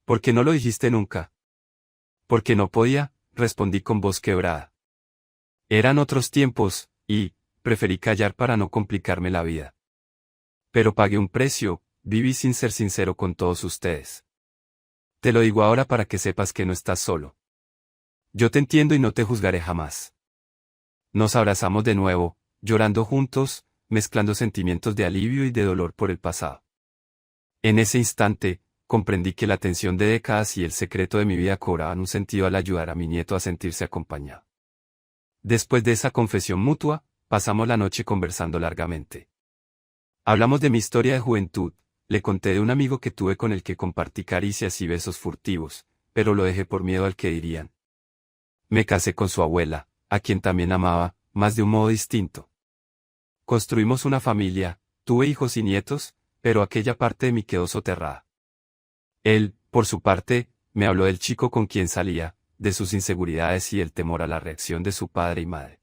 ¿Por qué no lo dijiste nunca? Porque no podía, respondí con voz quebrada. Eran otros tiempos, y preferí callar para no complicarme la vida. Pero pagué un precio, viví sin ser sincero con todos ustedes. Te lo digo ahora para que sepas que no estás solo. Yo te entiendo y no te juzgaré jamás. Nos abrazamos de nuevo, llorando juntos, mezclando sentimientos de alivio y de dolor por el pasado. En ese instante, comprendí que la tensión de décadas y el secreto de mi vida cobraban un sentido al ayudar a mi nieto a sentirse acompañado. Después de esa confesión mutua, pasamos la noche conversando largamente. Hablamos de mi historia de juventud, le conté de un amigo que tuve con el que compartí caricias y besos furtivos, pero lo dejé por miedo al que dirían. Me casé con su abuela, a quien también amaba, más de un modo distinto. Construimos una familia, tuve hijos y nietos, pero aquella parte de mí quedó soterrada. Él, por su parte, me habló del chico con quien salía, de sus inseguridades y el temor a la reacción de su padre y madre.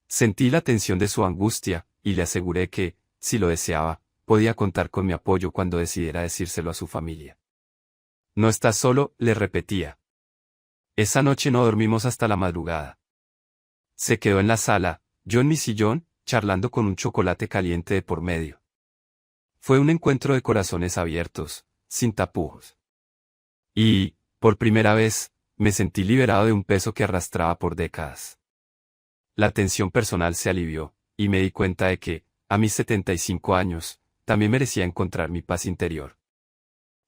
Sentí la tensión de su angustia, y le aseguré que, si lo deseaba, podía contar con mi apoyo cuando decidiera decírselo a su familia. No estás solo, le repetía. Esa noche no dormimos hasta la madrugada. Se quedó en la sala, yo en mi sillón, charlando con un chocolate caliente de por medio. Fue un encuentro de corazones abiertos, sin tapujos. Y, por primera vez, me sentí liberado de un peso que arrastraba por décadas. La tensión personal se alivió, y me di cuenta de que, a mis 75 años, también merecía encontrar mi paz interior.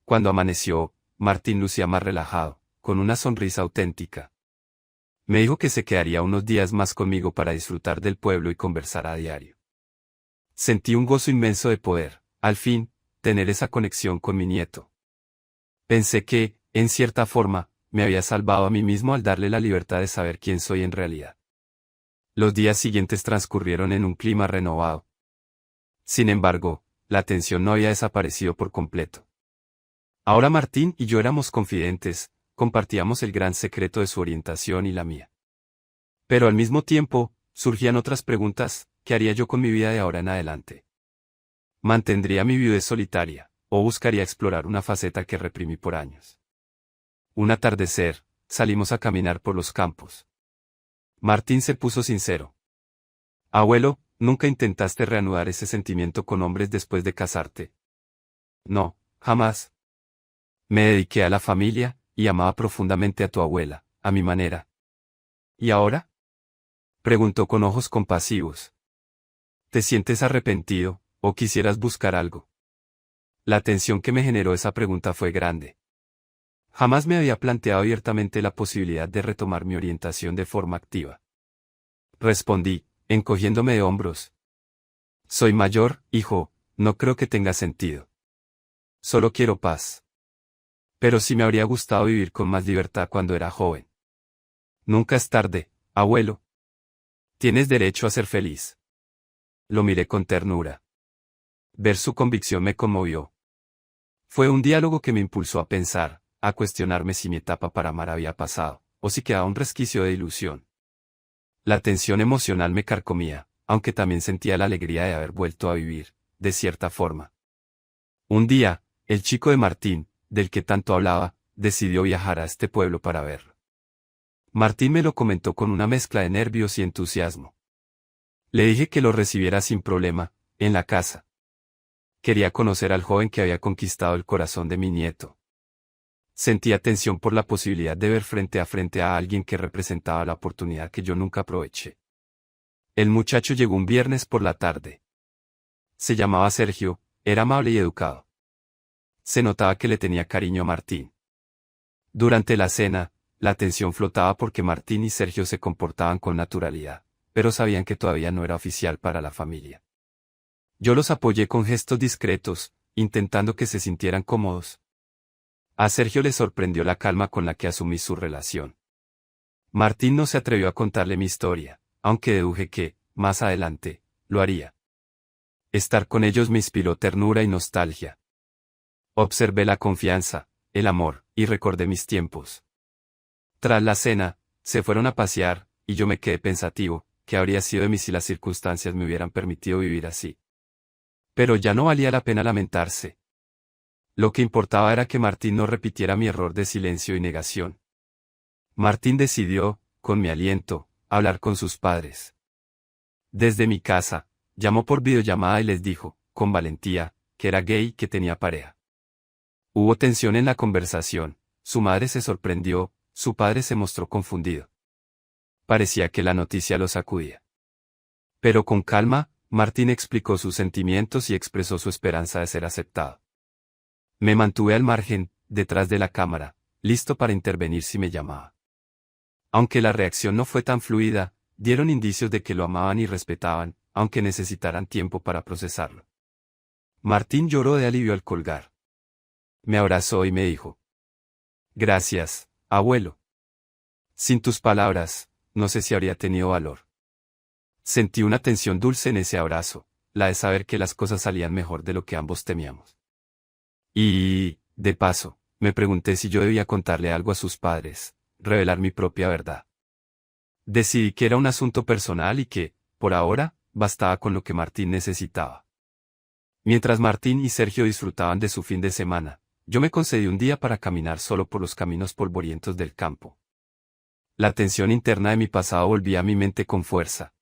Cuando amaneció, Martín lucía más relajado, con una sonrisa auténtica. Me dijo que se quedaría unos días más conmigo para disfrutar del pueblo y conversar a diario. Sentí un gozo inmenso de poder, al fin, tener esa conexión con mi nieto. Pensé que, en cierta forma, me había salvado a mí mismo al darle la libertad de saber quién soy en realidad. Los días siguientes transcurrieron en un clima renovado. Sin embargo, la tensión no había desaparecido por completo. Ahora Martín y yo éramos confidentes, compartíamos el gran secreto de su orientación y la mía. Pero al mismo tiempo, surgían otras preguntas: ¿qué haría yo con mi vida de ahora en adelante? ¿Mantendría mi viudez solitaria, o buscaría explorar una faceta que reprimí por años? Un atardecer, salimos a caminar por los campos. Martín se puso sincero. Abuelo, ¿nunca intentaste reanudar ese sentimiento con hombres después de casarte? No, jamás. Me dediqué a la familia, y amaba profundamente a tu abuela, a mi manera. ¿Y ahora? Preguntó con ojos compasivos. ¿Te sientes arrepentido, o quisieras buscar algo? La tensión que me generó esa pregunta fue grande. Jamás me había planteado abiertamente la posibilidad de retomar mi orientación de forma activa. Respondí, encogiéndome de hombros. Soy mayor, hijo, no creo que tenga sentido. Solo quiero paz. Pero sí me habría gustado vivir con más libertad cuando era joven. Nunca es tarde, abuelo. Tienes derecho a ser feliz. Lo miré con ternura. Ver su convicción me conmovió. Fue un diálogo que me impulsó a pensar, a cuestionarme si mi etapa para amar había pasado, o si quedaba un resquicio de ilusión. La tensión emocional me carcomía, aunque también sentía la alegría de haber vuelto a vivir, de cierta forma. Un día, el chico de Martín, del que tanto hablaba, decidió viajar a este pueblo para verlo. Martín me lo comentó con una mezcla de nervios y entusiasmo. Le dije que lo recibiera sin problema, en la casa. Quería conocer al joven que había conquistado el corazón de mi nieto. Sentía tensión por la posibilidad de ver frente a alguien que representaba la oportunidad que yo nunca aproveché. El muchacho llegó un viernes por la tarde. Se llamaba Sergio, era amable y educado. Se notaba que le tenía cariño a Martín. Durante la cena, la tensión flotaba porque Martín y Sergio se comportaban con naturalidad, pero sabían que todavía no era oficial para la familia. Yo los apoyé con gestos discretos, intentando que se sintieran cómodos. A Sergio le sorprendió la calma con la que asumí su relación. Martín no se atrevió a contarle mi historia, aunque deduje que, más adelante, lo haría. Estar con ellos me inspiró ternura y nostalgia. Observé la confianza, el amor, y recordé mis tiempos. Tras la cena, se fueron a pasear, y yo me quedé pensativo, ¿qué habría sido de mí si las circunstancias me hubieran permitido vivir así? Pero ya no valía la pena lamentarse. Lo que importaba era que Martín no repitiera mi error de silencio y negación. Martín decidió, con mi aliento, hablar con sus padres. Desde mi casa, llamó por videollamada y les dijo, con valentía, que era gay y que tenía pareja. Hubo tensión en la conversación, su madre se sorprendió, su padre se mostró confundido. Parecía que la noticia lo sacudía. Pero con calma, Martín explicó sus sentimientos y expresó su esperanza de ser aceptado. Me mantuve al margen, detrás de la cámara, listo para intervenir si me llamaba. Aunque la reacción no fue tan fluida, dieron indicios de que lo amaban y respetaban, aunque necesitaran tiempo para procesarlo. Martín lloró de alivio al colgar. Me abrazó y me dijo: Gracias, abuelo. Sin tus palabras, no sé si habría tenido valor. Sentí una tensión dulce en ese abrazo, la de saber que las cosas salían mejor de lo que ambos temíamos. Y, de paso, me pregunté si yo debía contarle algo a sus padres, revelar mi propia verdad. Decidí que era un asunto personal y que, por ahora, bastaba con lo que Martín necesitaba. Mientras Martín y Sergio disfrutaban de su fin de semana, yo me concedí un día para caminar solo por los caminos polvorientos del campo. La tensión interna de mi pasado volvía a mi mente con fuerza.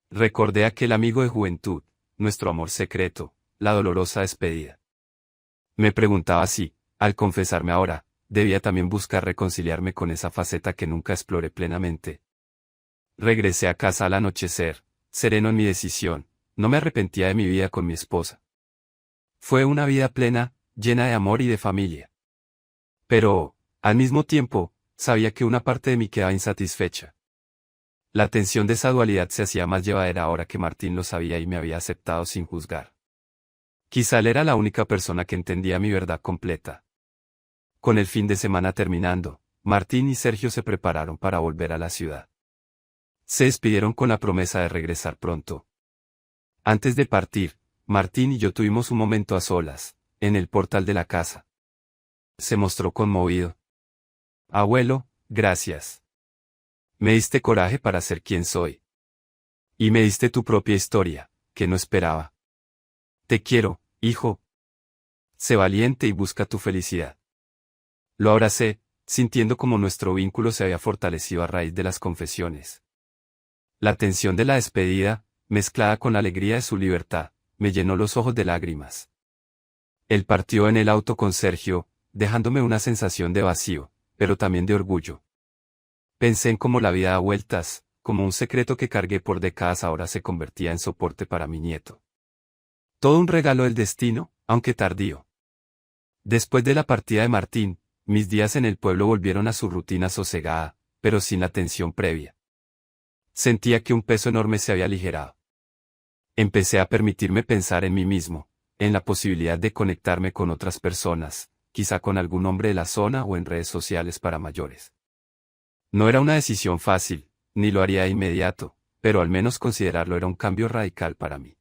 Recordé a aquel amigo de juventud, nuestro amor secreto, la dolorosa despedida. Me preguntaba si, al confesarme ahora, debía también buscar reconciliarme con esa faceta que nunca exploré plenamente. Regresé a casa al anochecer, sereno en mi decisión, no me arrepentía de mi vida con mi esposa. Fue una vida plena, llena de amor y de familia. Pero, al mismo tiempo, sabía que una parte de mí quedaba insatisfecha. La tensión de esa dualidad se hacía más llevadera ahora que Martín lo sabía y me había aceptado sin juzgar. Quizá él era la única persona que entendía mi verdad completa. Con el fin de semana terminando, Martín y Sergio se prepararon para volver a la ciudad. Se despidieron con la promesa de regresar pronto. Antes de partir, Martín y yo tuvimos un momento a solas, en el portal de la casa. Se mostró conmovido. Abuelo, gracias. Me diste coraje para ser quien soy. Y me diste tu propia historia, que no esperaba. Te quiero, hijo. Sé valiente y busca tu felicidad. Lo abracé, sintiendo como nuestro vínculo se había fortalecido a raíz de las confesiones. La tensión de la despedida, mezclada con la alegría de su libertad, me llenó los ojos de lágrimas. Él partió en el auto con Sergio, dejándome una sensación de vacío, pero también de orgullo. Pensé en cómo la vida da vueltas, como un secreto que cargué por décadas ahora se convertía en soporte para mi nieto. Todo un regalo del destino, aunque tardío. Después de la partida de Martín, mis días en el pueblo volvieron a su rutina sosegada, pero sin la tensión previa. Sentía que un peso enorme se había aligerado. Empecé a permitirme pensar en mí mismo, en la posibilidad de conectarme con otras personas, quizá con algún hombre de la zona o en redes sociales para mayores. No era una decisión fácil, ni lo haría de inmediato, pero al menos considerarlo era un cambio radical para mí.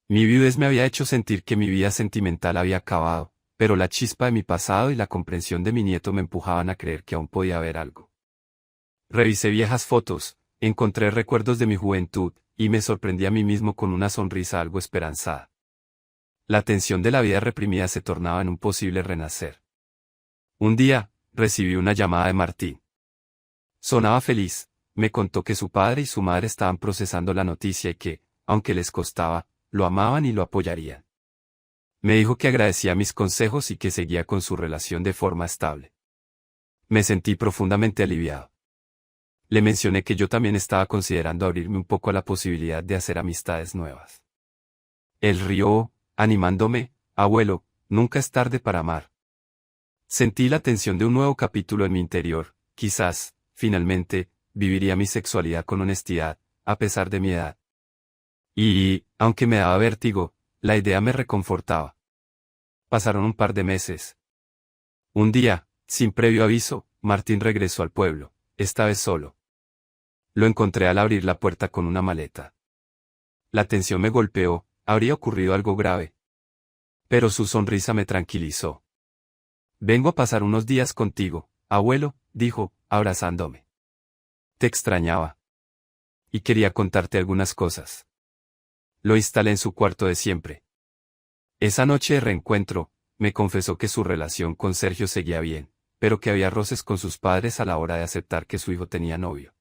Mi viudez me había hecho sentir que mi vida sentimental había acabado, pero la chispa de mi pasado y la comprensión de mi nieto me empujaban a creer que aún podía haber algo. Revisé viejas fotos, encontré recuerdos de mi juventud, y me sorprendí a mí mismo con una sonrisa algo esperanzada. La tensión de la vida reprimida se tornaba en un posible renacer. Un día, recibí una llamada de Martín. Sonaba feliz, me contó que su padre y su madre estaban procesando la noticia y que, aunque les costaba, lo amaban y lo apoyarían. Me dijo que agradecía mis consejos y que seguía con su relación de forma estable. Me sentí profundamente aliviado. Le mencioné que yo también estaba considerando abrirme un poco a la posibilidad de hacer amistades nuevas. Él rió, animándome: abuelo, nunca es tarde para amar. Sentí la tensión de un nuevo capítulo en mi interior, quizás, finalmente, viviría mi sexualidad con honestidad, a pesar de mi edad. Y, aunque me daba vértigo, la idea me reconfortaba. Pasaron un par de meses. Un día, sin previo aviso, Martín regresó al pueblo, esta vez solo. Lo encontré al abrir la puerta con una maleta. La tensión me golpeó, habría ocurrido algo grave. Pero su sonrisa me tranquilizó. Vengo a pasar unos días contigo, abuelo, dijo, abrazándome. Te extrañaba. Y quería contarte algunas cosas. Lo instalé en su cuarto de siempre. Esa noche de reencuentro, me confesó que su relación con Sergio seguía bien, pero que había roces con sus padres a la hora de aceptar que su hijo tenía novio.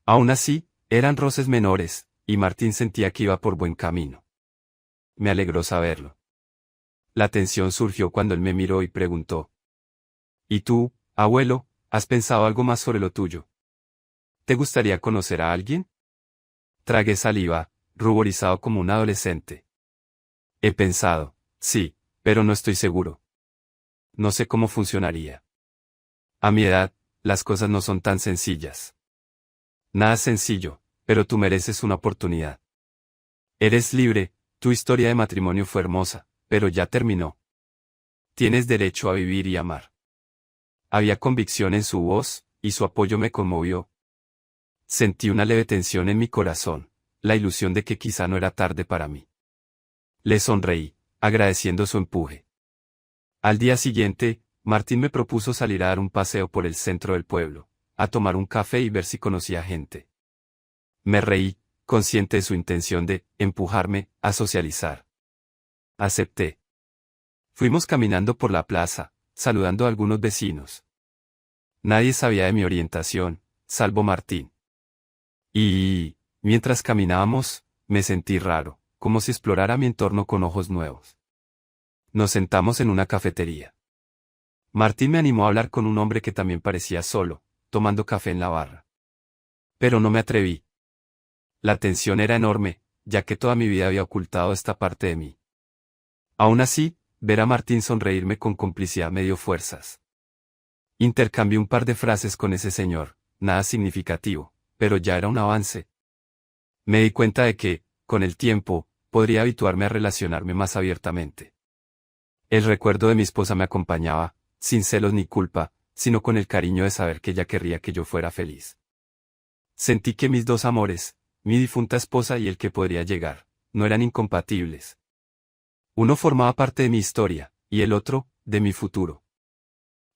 Aún así, eran roces menores, y Martín sentía que iba por buen camino. Me alegró saberlo. La tensión surgió cuando él me miró y preguntó: ¿Y tú, abuelo, has pensado algo más sobre lo tuyo? ¿Te gustaría conocer a alguien? Tragué saliva, ruborizado como un adolescente. He pensado, sí, pero no estoy seguro. No sé cómo funcionaría. A mi edad, las cosas no son tan sencillas. Nada sencillo, pero tú mereces una oportunidad. Eres libre, tu historia de matrimonio fue hermosa, pero ya terminó. Tienes derecho a vivir y amar. Había convicción en su voz, y su apoyo me conmovió. Sentí una leve tensión en mi corazón, la ilusión de que quizá no era tarde para mí. Le sonreí, agradeciendo su empuje. Al día siguiente, Martín me propuso salir a dar un paseo por el centro del pueblo, a tomar un café y ver si conocía gente. Me reí, consciente de su intención de empujarme a socializar. Acepté. Fuimos caminando por la plaza, saludando a algunos vecinos. Nadie sabía de mi orientación, salvo Martín. Y, mientras caminábamos, me sentí raro, como si explorara mi entorno con ojos nuevos. Nos sentamos en una cafetería. Martín me animó a hablar con un hombre que también parecía solo, tomando café en la barra. Pero no me atreví. La tensión era enorme, ya que toda mi vida había ocultado esta parte de mí. Aún así, ver a Martín sonreírme con complicidad me dio fuerzas. Intercambié un par de frases con ese señor, nada significativo, pero ya era un avance. Me di cuenta de que, con el tiempo, podría habituarme a relacionarme más abiertamente. El recuerdo de mi esposa me acompañaba, sin celos ni culpa, sino con el cariño de saber que ella querría que yo fuera feliz. Sentí que mis dos amores, mi difunta esposa y el que podría llegar, no eran incompatibles. Uno formaba parte de mi historia, y el otro, de mi futuro.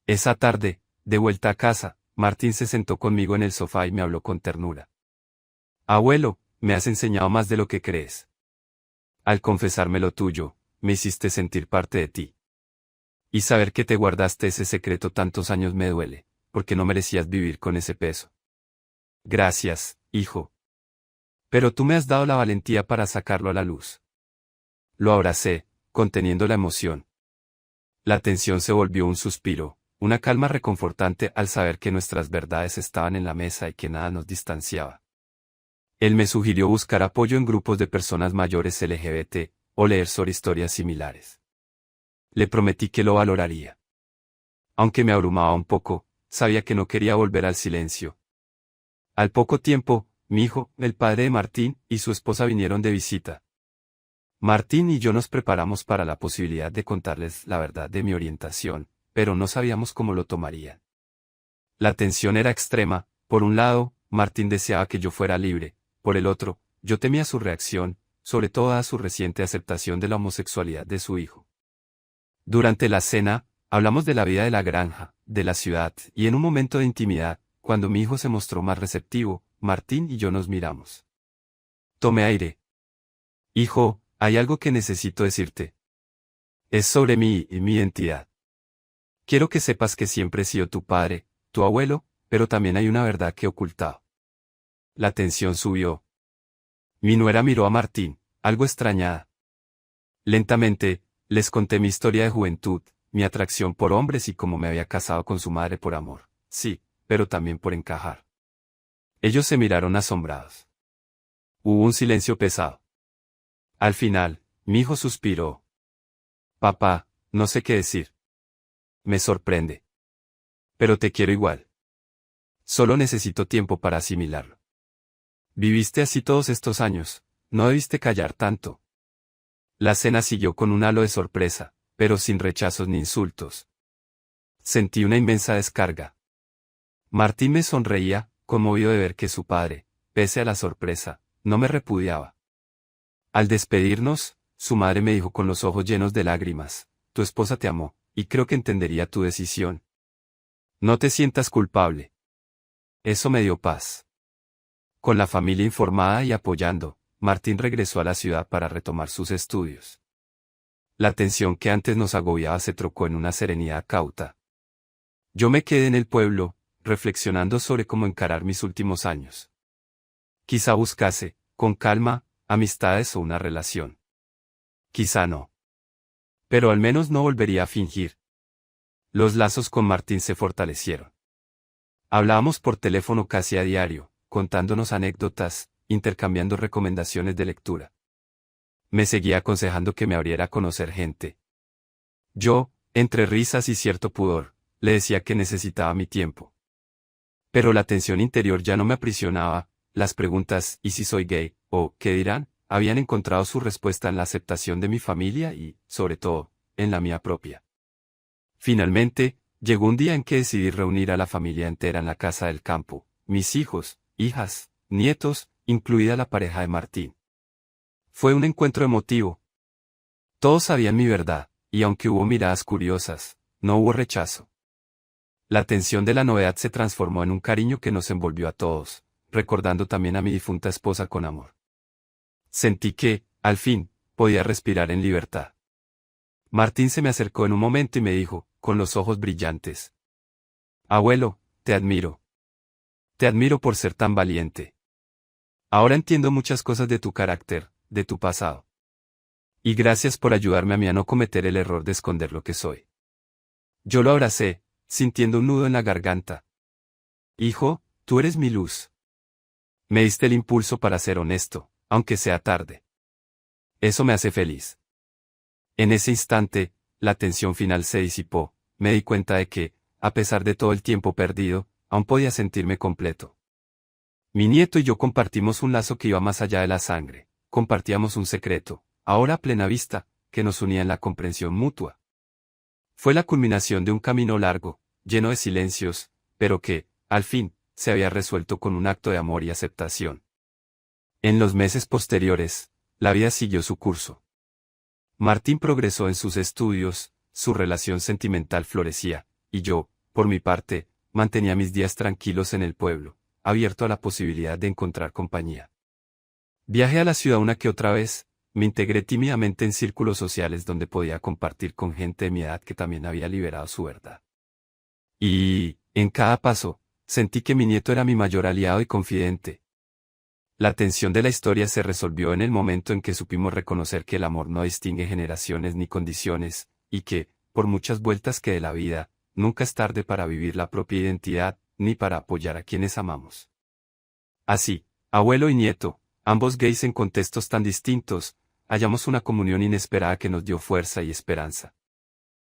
Esa tarde, de vuelta a casa, Martín se sentó conmigo en el sofá y me habló con ternura. Abuelo, me has enseñado más de lo que crees. Al confesarme lo tuyo, me hiciste sentir parte de ti. Y saber que te guardaste ese secreto tantos años me duele, porque no merecías vivir con ese peso. Gracias, hijo. Pero tú me has dado la valentía para sacarlo a la luz. Lo abracé, conteniendo la emoción. La tensión se volvió un suspiro, una calma reconfortante al saber que nuestras verdades estaban en la mesa y que nada nos distanciaba. Él me sugirió buscar apoyo en grupos de personas mayores LGBT, o leer sobre historias similares. Le prometí que lo valoraría. Aunque me abrumaba un poco, sabía que no quería volver al silencio. Al poco tiempo, mi hijo, el padre de Martín, y su esposa vinieron de visita. Martín y yo nos preparamos para la posibilidad de contarles la verdad de mi orientación, pero no sabíamos cómo lo tomarían. La tensión era extrema, por un lado, Martín deseaba que yo fuera libre, por el otro, yo temía su reacción, sobre todo a su reciente aceptación de la homosexualidad de su hijo. Durante la cena, hablamos de la vida de la granja, de la ciudad, y en un momento de intimidad, cuando mi hijo se mostró más receptivo, Martín y yo nos miramos. Tomé aire. Hijo, hay algo que necesito decirte. Es sobre mí y mi identidad. Quiero que sepas que siempre he sido tu padre, tu abuelo, pero también hay una verdad que he ocultado. La tensión subió. Mi nuera miró a Martín, algo extrañada. Lentamente, les conté mi historia de juventud, mi atracción por hombres y cómo me había casado con su madre por amor, sí, pero también por encajar. Ellos se miraron asombrados. Hubo un silencio pesado. Al final, mi hijo suspiró. Papá, no sé qué decir. Me sorprende. Pero te quiero igual. Solo necesito tiempo para asimilarlo. Viviste así todos estos años, no debiste callar tanto. La cena siguió con un halo de sorpresa, pero sin rechazos ni insultos. Sentí una inmensa descarga. Martín me sonreía, conmovido de ver que su padre, pese a la sorpresa, no me repudiaba. Al despedirnos, su madre me dijo con los ojos llenos de lágrimas, tu esposa te amó, y creo que entendería tu decisión. No te sientas culpable. Eso me dio paz. Con la familia informada y apoyando, Martín regresó a la ciudad para retomar sus estudios. La tensión que antes nos agobiaba se trocó en una serenidad cauta. Yo me quedé en el pueblo, reflexionando sobre cómo encarar mis últimos años. Quizá buscase, con calma, amistades o una relación. Quizá no. Pero al menos no volvería a fingir. Los lazos con Martín se fortalecieron. Hablábamos por teléfono casi a diario, contándonos anécdotas, intercambiando recomendaciones de lectura. Me seguía aconsejando que me abriera a conocer gente. Yo, entre risas y cierto pudor, le decía que necesitaba mi tiempo. Pero la tensión interior ya no me aprisionaba, las preguntas ¿y si soy gay? O ¿qué dirán? Habían encontrado su respuesta en la aceptación de mi familia y, sobre todo, en la mía propia. Finalmente, llegó un día en que decidí reunir a la familia entera en la casa del campo, mis hijos, hijas, nietos, incluida la pareja de Martín. Fue un encuentro emotivo. Todos sabían mi verdad, y aunque hubo miradas curiosas, no hubo rechazo. La tensión de la novedad se transformó en un cariño que nos envolvió a todos, recordando también a mi difunta esposa con amor. Sentí que, al fin, podía respirar en libertad. Martín se me acercó en un momento y me dijo, con los ojos brillantes: Abuelo, te admiro. Te admiro por ser tan valiente. Ahora entiendo muchas cosas de tu carácter, de tu pasado. Y gracias por ayudarme a mí a no cometer el error de esconder lo que soy. Yo lo abracé, sintiendo un nudo en la garganta. Hijo, tú eres mi luz. Me diste el impulso para ser honesto, aunque sea tarde. Eso me hace feliz. En ese instante, la tensión final se disipó, me di cuenta de que, a pesar de todo el tiempo perdido, aún podía sentirme completo. Mi nieto y yo compartimos un lazo que iba más allá de la sangre, compartíamos un secreto, ahora a plena vista, que nos unía en la comprensión mutua. Fue la culminación de un camino largo, lleno de silencios, pero que, al fin, se había resuelto con un acto de amor y aceptación. En los meses posteriores, la vida siguió su curso. Martín progresó en sus estudios, su relación sentimental florecía, y yo, por mi parte, mantenía mis días tranquilos en el pueblo, abierto a la posibilidad de encontrar compañía. Viajé a la ciudad una que otra vez, me integré tímidamente en círculos sociales donde podía compartir con gente de mi edad que también había liberado su verdad. Y, en cada paso, sentí que mi nieto era mi mayor aliado y confidente. La tensión de la historia se resolvió en el momento en que supimos reconocer que el amor no distingue generaciones ni condiciones, y que, por muchas vueltas que dé la vida, nunca es tarde para vivir la propia identidad, ni para apoyar a quienes amamos. Así, abuelo y nieto, ambos gays en contextos tan distintos, hallamos una comunión inesperada que nos dio fuerza y esperanza.